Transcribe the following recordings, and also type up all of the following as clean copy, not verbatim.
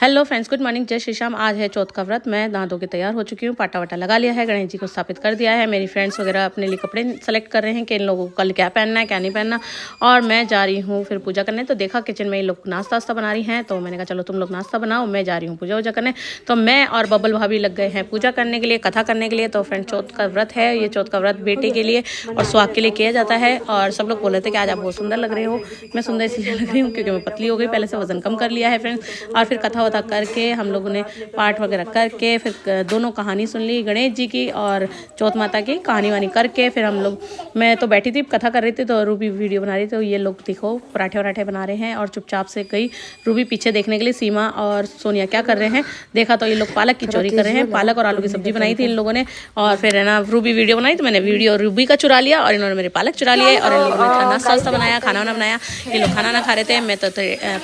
Hello friends, good morning, जय श्री श्याम। आज है चौथ का व्रत। मैं नहा धो के तैयार हो चुकी हूँ, पाटा वाटा लगा लिया है, गणेश जी को स्थापित कर दिया है। मेरी फ्रेंड्स वगैरह अपने लिए कपड़े सेलेक्ट कर रहे हैं कि इन लोगों को कल क्या पहनना है क्या नहीं पहनना। और मैं जा रही हूँ फिर पूजा करने। तो देखा किचन में ये लोग नाश्ता वास्ता बना रही हैं, तो मैंने कहा चलो तुम लोग नाश्ता बनाओ, मैं जा रही हूँ पूजा वूजा करने। तो मैं और बबल भाभी लग गए हैं पूजा करने के लिए, कथा करने के लिए। तो फ्रेंड चौथ का व्रत है, ये चौथ का व्रत बेटे के लिए और सुहाग के लिए किया जाता है। और सब लोग बोल रहे थे कि आज आप बहुत सुंदर लग रहे हो। मैं सुंदर इसलिए लग रही हूँ क्योंकि मैं पतली हो गई, पहले से वजन कम कर लिया है फ्रेंड्स। और फिर कथा वथा करके हम लोगों ने पाठ वगैरह करके फिर दोनों कहानी सुन ली, गणेश जी की और चौथ माता की कहानी वानी करके फिर हम लोग, मैं तो बैठी थी कथा कर रही थी, तो रूबी वीडियो बना रही थी। तो ये लोग देखो पराठे वराठे बना रहे हैं और चुपचाप से गई रूबी पीछे देखने के लिए। सीमा और सोनिया क्या कर रहे हैं देखा, तो ये लोग पालक की चोरी कर रहे हैं। पालक और आलू की सब्जी बनाई थी इन लोगों ने, और फिर है ना रूबी वीडियो बनाई, तो मैंने वीडियो रूबी का चुरा लिया और इन्होंने मेरे पालक चुरा लिए। और इन लोगों ने नाश्ता वास्ता बनाया, खाना वाना बनाया। ये लोग खाना ना खा रहे थे, मैं तो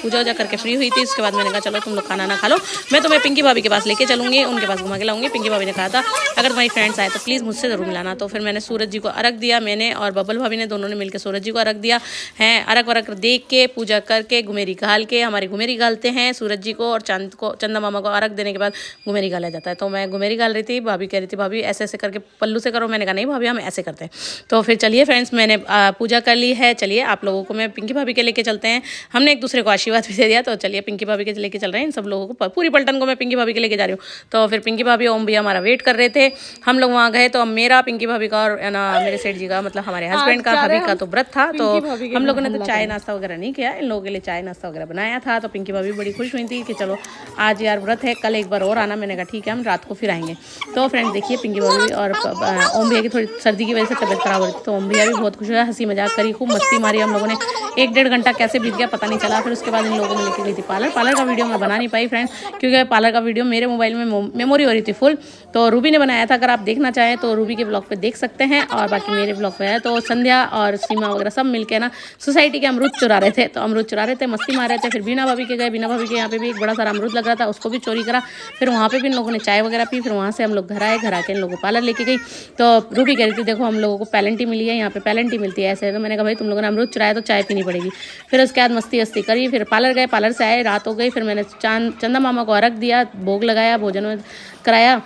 पूजा वूजा करके फ्री हुई थी। उसके बाद मैंने कहा चलो तुम लोग खाना ना खा लो, मैं तुम्हें पिंकी भाभी के पास लेके चलूंगी, उनके पास घुमा के लाऊंगी। पिंकी भाभी ने कहा था अगर तुम्हारी फ्रेंड्स आए तो प्लीज़ मुझसे ज़रूर मिलाना। तो फिर मैंने सूरज जी को अर्घ दिया, मैंने और बबल भाभी ने दोनों ने मिलकर सूरज जी को अर्घ दिया है। अर्घ वर्घ देख के पूजा करके घुमेरी घाल के, हमारी घुमेरी घालते हैं सूरज जी को, और चांद को, चंदा मामा को अर्घ देने के बाद घुमेरी घाला जाता है। तो मैं घुमेरी घाल रही थी, भाभी कह रही थी भाभी ऐसे ऐसे करके पल्लू से करो। मैंने कहा नहीं भाभी हम ऐसे करते हैं। तो फिर चलिए फ्रेंड्स, मैंने पूजा कर ली है। चलिए आप लोगों को मैं पिंकी भाभी के लेके चलते हैं। हमने एक दूसरे को आशीर्वाद भी दे दिया, तो चलिए पिंकी भाभी के लेके चल रहे हैं इन सब लोगों को, पूरी पलटन को मैं पिंकी भाभी के लेके जा रही हूँ। तो फिर पिंकी भाभी ओम भैया हमारा वेट कर रहे थे, हम लोग वहाँ गए। तो मेरा, पिंकी भाभी का और ना मेरे सेठ जी का, मतलब हमारे हस्बैंड का, भाभी का तो व्रत था। तो हम लोगों ने तो चाय नाश्ता वगैरह नहीं किया, इन लोगों के लिए चाय नाश्ता वगैरह बनाया था। तो पिंकी भाभी बड़ी खुश हुई थी कि चलो आज यार व्रत है, कल एक बार और आना। मैंने कहा ठीक है, हम रात को फिर आएंगे। तो फ्रेंड्स देखिए पिंकी भाभी और ओम भैया की थोड़ी सर्दी की वजह से तबीयत खराब हो रही थी, तो ओम भैया भी बहुत खुश हुआ, हंसी मजाक करी, खूब मस्ती मारी हम लोगों ने। 1-1.5 घंटा कैसे बीत गया पता नहीं चला। फिर उसके बाद इन लोगों ने लेके गई थी पार्लर का वीडियो मैं बना नहीं पाई फ्रेंड्स, क्योंकि पार्लर का वीडियो मेरे मोबाइल में मेमोरी हो रही थी फुल। तो रूबी ने बनाया था, अगर आप देखना चाहें तो रूबी के ब्लॉग पे देख सकते हैं। और बाकी मेरे ब्लॉग पे है। तो संध्या और सीमा वगैरह सब मिलके ना सोसाइटी के अमरूद चुरा रहे थे, तो अमरूद चुरा रहे थे, मस्ती मार रहे थे। फिर बीना भाभी के गए, बीना भाभी के यहाँ पे भी एक बड़ा सारा अमरूद लग रहा था, उसको भी चोरी करा। फिर वहाँ पे भी इन लोगों ने चाय वगैरह पी। फिर वहाँ से हम लोग घर आए, घर आके इन लोगों को पार्लर लेके गई। तो रूबी कह रही थी देखो हम लोगों को पैलेंटी मिली है, यहाँ पे पैलेंटी मिलती है ऐसे। तो मैंने कहा भाई तुम लोगों ने अमरूद चुराया तो चाय पीनी पड़ेगी। फिर उसके बाद मस्ती वस्ती करी, फिर पार्लर गए, पार्लर से आए, रात हो गई। फिर मैंने चंदा मामा को अर्घ दिया, भोग लगाया, भोजन कराया।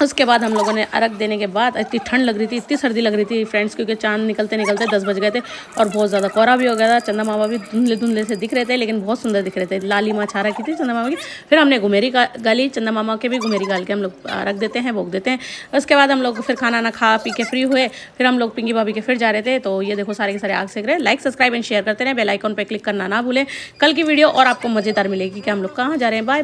उसके बाद हम लोगों ने अर्घ देने के बाद, इतनी ठंड लग रही थी, इतनी सर्दी लग रही थी फ्रेंड्स, क्योंकि चांद निकलते निकलते 10 बज गए थे और बहुत ज़्यादा कोहरा भी हो गया था। चंदा मामा भी धुंधले धुंधले से दिख रहे थे, लेकिन बहुत सुंदर दिख रहे थे, लाली माँ छा रखी थी चंदा मामा की। फिर हमने घुमेरी गाली, चंदा मामा के भी घुमेरी गाल के हम लोग अर्घ देते हैं, भोग देते हैं। उसके बाद हम लोग फिर खाना ना खा पी के फ्री हुए। फिर हम लोग पिंकी भाभी के फिर जा रहे थे। तो ये देखो सारे के सारे आग सेक रहे हैं। लाइक सब्सक्राइब एंड शेयर करते रहे, बेल आइकन पर क्लिक करना ना भूलें। कल की वीडियो और आपको मज़ेदार मिलेगी कि हम लोग कहाँ जा रहे हैं। बाय।